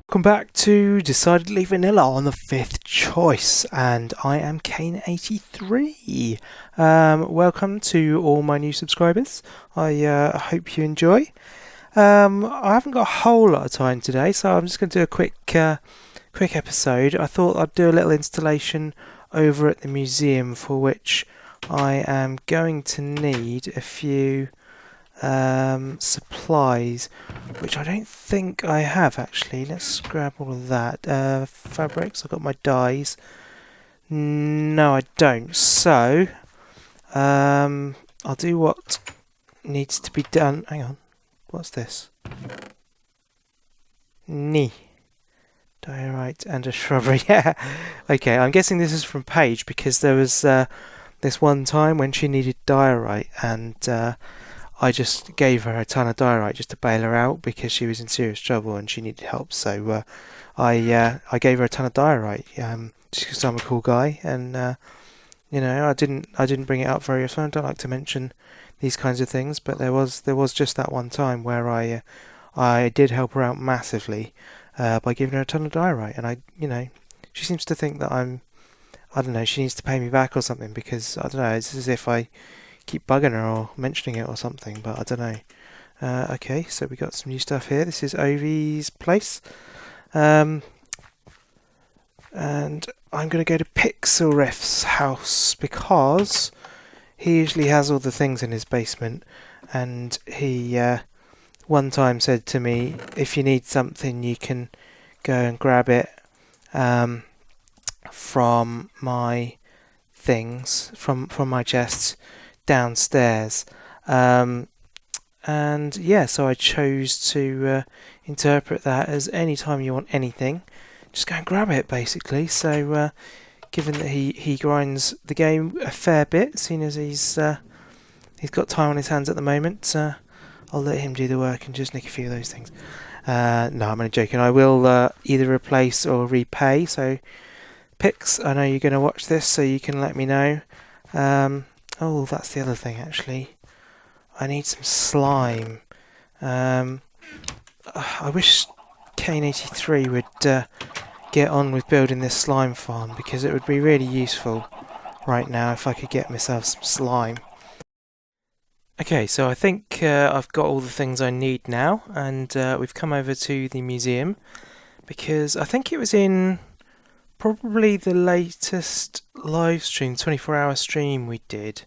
Welcome back to Decidedly Vanilla on the fifth choice, and I am Kane83. Welcome to all my new subscribers. I hope you enjoy. I haven't got a whole lot of time today, so I'm just going to do a quick episode. I thought I'd do a little installation over at the museum, for which I am going to need a few supplies, which I don't think I have actually. Let's grab all of that. Fabrics, I've got my dyes. No, I don't. So, I'll do what needs to be done. Hang on, what's this? Knee. Diorite and a shrubbery. Yeah. Okay, I'm guessing this is from Paige because there was this one time when she needed diorite and I just gave her a ton of diorite just to bail her out because she was in serious trouble and she needed help. So I gave her a ton of diorite just because I'm a cool guy, and I didn't bring it up very often. I don't like to mention these kinds of things, but there was just that one time where I did help her out massively by giving her a ton of diorite, and she seems to think that I don't know, she needs to pay me back or something, because I don't know, it's as if I keep bugging her or mentioning it or something, but I don't know. Okay, so we got some new stuff here. This is Ovi's place. And I'm going to go to Pixel Riff's house because he usually has all the things in his basement, and he one time said to me, if you need something you can go and grab it from my things, from my chests downstairs, and yeah, so I chose to interpret that as any time you want anything, just go and grab it, basically. So given that he grinds the game a fair bit, seeing as he's got time on his hands at the moment, I'll let him do the work and just nick a few of those things. No, I'm only joking. I will either replace or repay. So Pix, I know you're going to watch this, so you can let me know. Oh, that's the other thing, actually. I need some slime. I wish Kane83 would get on with building this slime farm, because it would be really useful right now if I could get myself some slime. Okay, so I think I've got all the things I need now, and we've come over to the museum, because I think it was in probably the latest live stream, 24-hour stream we did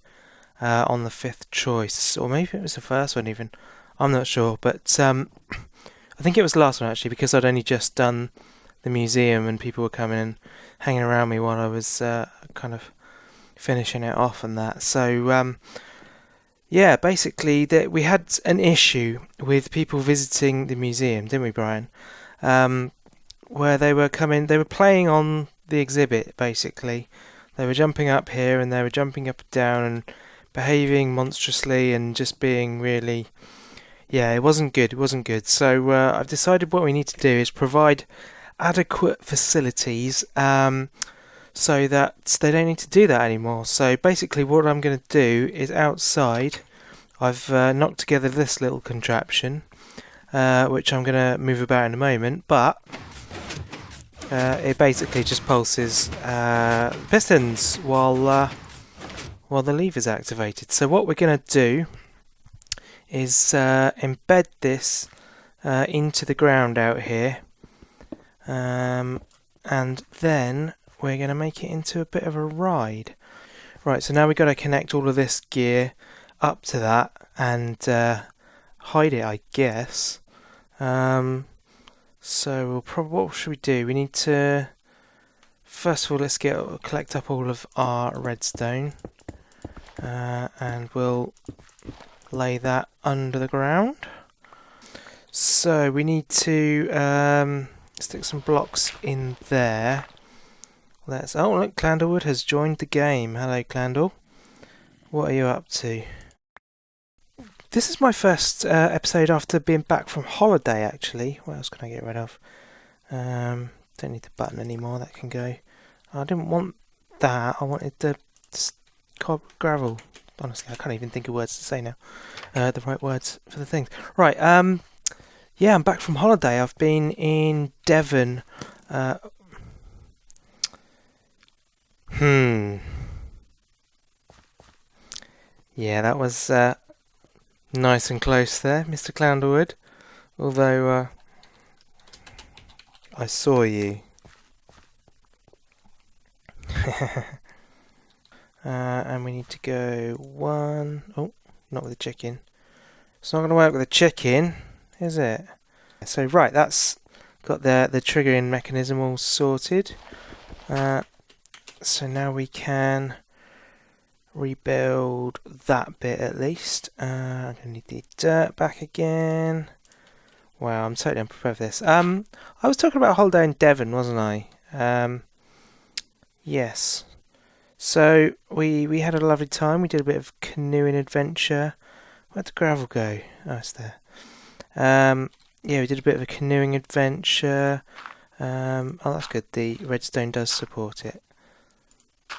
on the fifth choice, or maybe it was the first one even, I'm not sure, but I think it was the last one actually, because I'd only just done the museum and people were coming and hanging around me while I was kind of finishing it off and that. So yeah, basically we had an issue with people visiting the museum, didn't we, Brian? Where they were playing on the exhibit, basically. They were jumping up here and they were jumping up and down and behaving monstrously and just being really, yeah, it wasn't good. So I've decided what we need to do is provide adequate facilities so that they don't need to do that anymore. So basically what I'm going to do is outside I've knocked together this little contraption, which I'm going to move about in a moment, but it basically just pulses pistons while the lever's activated. So what we're going to do is embed this into the ground out here, and then we're going to make it into a bit of a ride. Right, so now we've got to connect all of this gear up to that and hide it, I guess. So what should we do? We need to, first of all, let's collect up all of our redstone, and we'll lay that under the ground. So we need to stick some blocks in there. Oh look, Clandlewood has joined the game. Hello, Clandle. What are you up to? This is my first episode after being back from holiday, actually. What else can I get rid of? Don't need the button anymore, that can go. I didn't want that, I wanted the gravel. Honestly, I can't even think of words to say now. The right words for the things. Right, Yeah, I'm back from holiday. I've been in Devon. Uh, hmm. Yeah, that was nice and close there, Mr. Clownderwood. Although I saw you. And we need to go one. Oh, not with the chicken. It's not going to work with the chicken, is it? So right, that's got the triggering mechanism all sorted. So now we can rebuild that bit at least. I'm going to need the dirt back again. Wow, I'm totally unprepared for this. I was talking about a holiday in Devon, wasn't I? Yes. So we had a lovely time. We did a bit of canoeing adventure. Where'd the gravel go? Oh, it's there. Yeah, we did a bit of a canoeing adventure. Oh, that's good. The redstone does support it.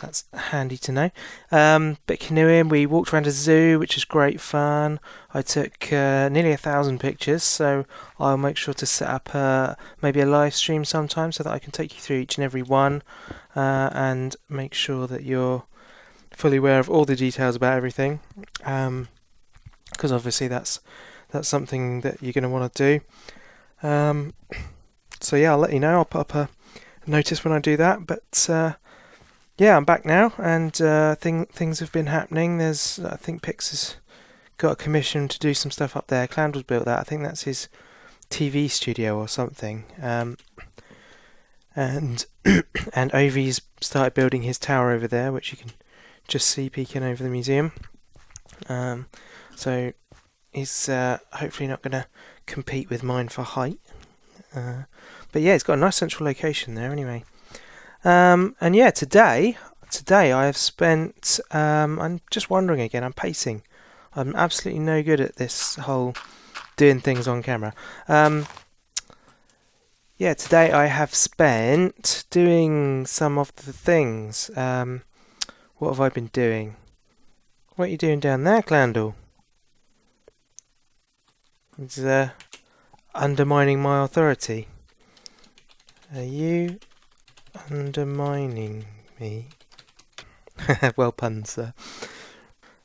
That's handy to know. Bit of canoeing. We walked around a zoo, which is great fun. I took nearly 1,000 pictures, so I'll make sure to set up maybe a live stream sometime so that I can take you through each and every one and make sure that you're fully aware of all the details about everything. Because obviously that's something that you're going to want to do. So yeah, I'll let you know. I'll put up a notice when I do that. But yeah, I'm back now, and things have been happening. I think Pix has got a commission to do some stuff up there. Clowndel's built that. I think that's his TV studio or something. And and Ovi's started building his tower over there, which you can just see peeking over the museum. So he's hopefully not going to compete with mine for height. But yeah, it's got a nice central location there anyway. And yeah, today I have spent, I'm just wondering again, I'm pacing. I'm absolutely no good at this whole doing things on camera. Yeah, today I have spent doing some of the things. What have I been doing? What are you doing down there, Clandle? It's undermining my authority. Are you undermining me? Well pun, sir.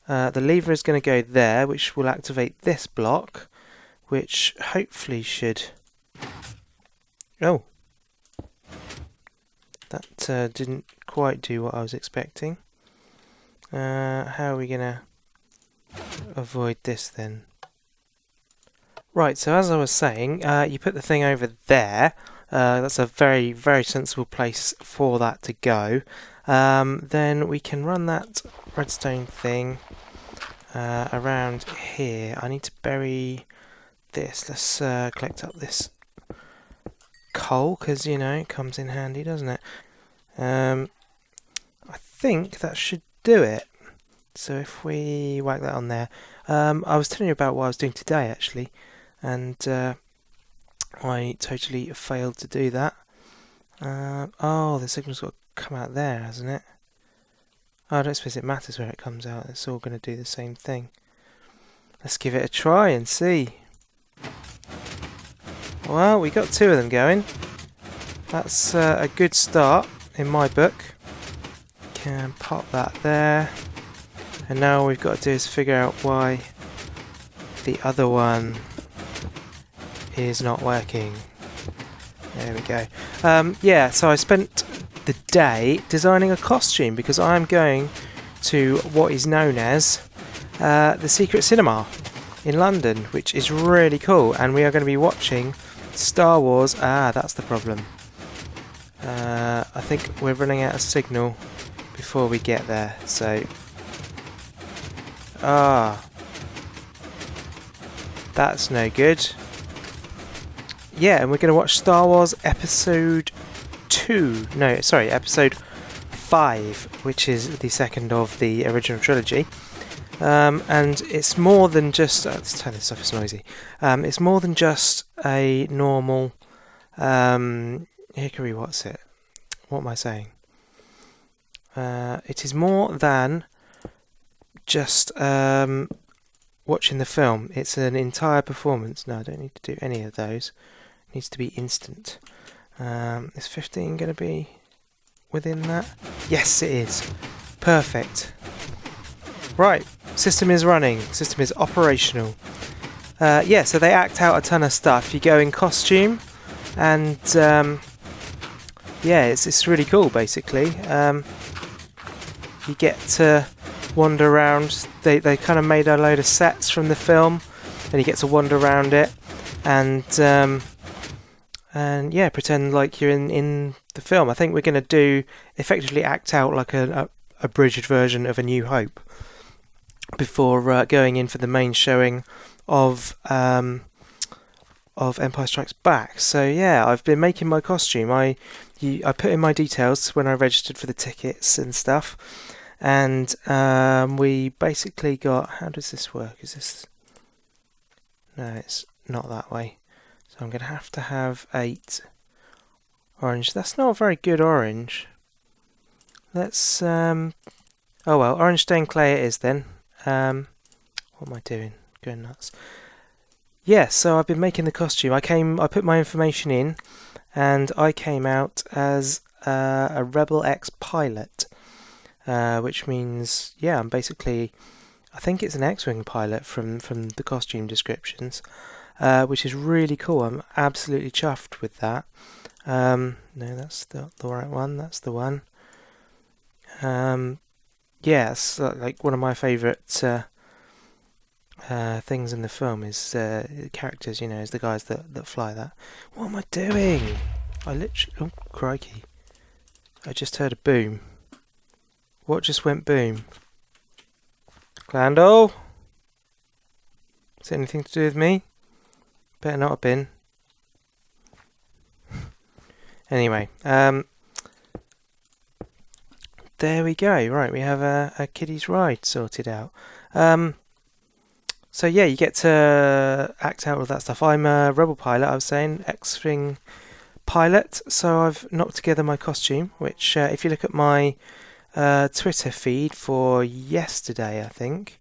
The lever is going to go there, which will activate this block, which hopefully should... Oh! That didn't quite do what I was expecting. How are we going to avoid this then? Right, so as I was saying, you put the thing over there. That's a very, very sensible place for that to go. Then we can run that redstone thing around here. I need to bury this. Let's collect up this coal, because, you know, it comes in handy, doesn't it? I think that should do it. So if we whack that on there. I was telling you about what I was doing today, actually. And I totally failed to do that. Oh, the signal's got to come out there, hasn't it? Oh, I don't suppose it matters where it comes out. It's all going to do the same thing. Let's give it a try and see. Well, we got two of them going. That's a good start in my book. Can pop that there. And now all we've got to do is figure out why the other one is not working. There we go. Yeah, so I spent the day designing a costume because I'm going to what is known as the Secret Cinema in London, which is really cool, and we are going to be watching Star Wars. Ah, that's the problem. I think we're running out of signal before we get there, so... Ah. That's no good. Yeah, and we're going to watch Star Wars Episode 2. No, sorry, Episode 5, which is the second of the original trilogy. And it's more than just... let's turn this off, it's noisy. It's more than just a normal... Hickory, what's it? What am I saying? It is more than just watching the film. It's an entire performance. No, I don't need to do any of those. It needs to be instant. Is 15 going to be within that? Yes, it is. Perfect. Right, system is running. System is operational. Yeah, so they act out a ton of stuff. You go in costume, and yeah, it's really cool. Basically, you get to wander around. They kind of made a load of sets from the film, and you get to wander around it, and yeah, pretend like you're in the film. I think we're going to effectively act out like a abridged version of A New Hope before going in for the main showing of Empire Strikes Back. So yeah, I've been making my costume. I put in my details when I registered for the tickets and stuff, and we basically got. How does this work? Is this? No, it's not that way. So I'm going to have 8 orange. That's not a very good orange. Let's oh well, orange stained clay it is then. What am I doing? Going nuts. Yeah, so I've been making the costume. I put my information in, and I came out as a Rebel X pilot, which means, yeah, I'm basically, I think it's an X-Wing pilot from the costume descriptions, which is really cool. I'm absolutely chuffed with that. No, that's the right one. That's the one. Yeah, it's like one of my favourite things in the film is characters, you know, is the guys that fly that. What am I doing? I literally... Oh, crikey. I just heard a boom. What just went boom? Glandol? Is it anything to do with me? Better not have been. Anyway, there we go. Right, we have a kiddies ride sorted out. So yeah, you get to act out all that stuff. I'm a Rebel pilot, I was saying, X-Wing pilot. So I've knocked together my costume, which if you look at my Twitter feed for yesterday, I think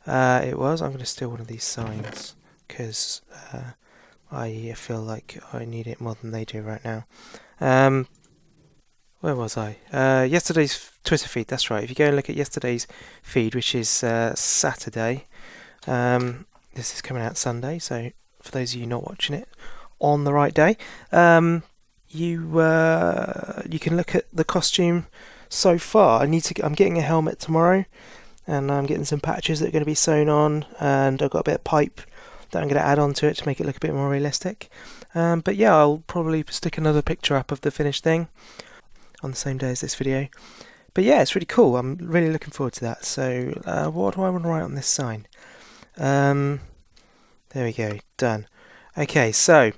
it was. I'm going to steal one of these signs because I feel like I need it more than they do right now. Where was I? Yesterday's Twitter feed, that's right. If you go and look at yesterday's feed, which is Saturday, this is coming out Sunday, so for those of you not watching it on the right day, you can look at the costume so far. I'm getting a helmet tomorrow, and I'm getting some patches that are going to be sewn on, and I've got a bit of pipe that I'm going to add on to it to make it look a bit more realistic. But yeah, I'll probably stick another picture up of the finished thing on the same day as this video. But yeah, it's really cool. I'm really looking forward to that. So what do I want to write on this sign? There we go, done. Okay, so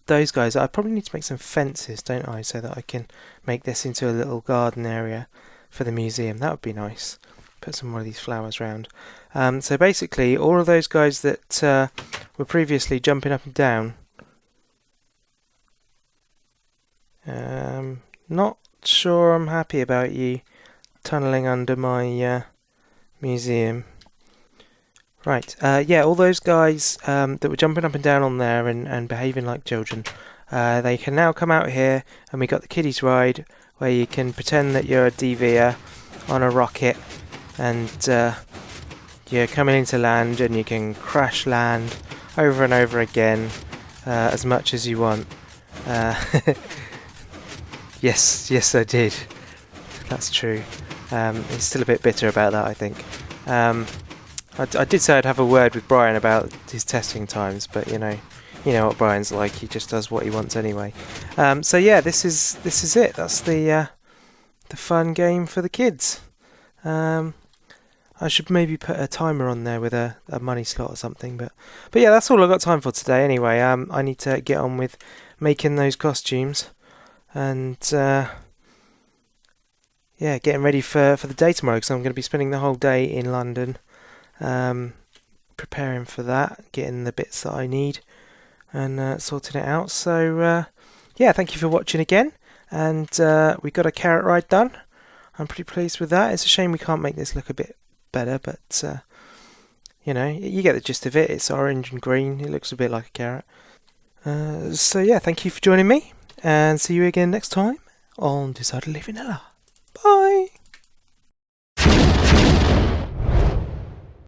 those guys, I probably need to make some fences, don't I, so that I can make this into a little garden area for the museum. That would be nice. Put some more of these flowers around. So basically, all of those guys that were previously jumping up and down, not sure I'm happy about you tunnelling under my museum. Right, yeah, all those guys that were jumping up and down on there and behaving like children, they can now come out here, and we got the kiddies ride where you can pretend that you're a DVer on a rocket, and you're coming into land, and you can crash land over and over again as much as you want. Yes, I did. That's true. He's still a bit bitter about that, I think. I did say I'd have a word with Brian about his testing times, but you know what Brian's like. He just does what he wants anyway. So yeah, this is it. That's the fun game for the kids. I should maybe put a timer on there with a money slot or something, but yeah, that's all I've got time for today. Anyway, I need to get on with making those costumes, and yeah, getting ready for the day tomorrow, because I'm going to be spending the whole day in London. Preparing for that, getting the bits that I need, and sorting it out. So yeah, thank you for watching again, and we got a carrot ride done. I'm pretty pleased with that. It's a shame we can't make this look a bit better, but You know, you get the gist of it. It's orange and green. It looks a bit like a carrot. So yeah, thank you for joining me, and see you again next time on Decidedly Vanilla. Bye!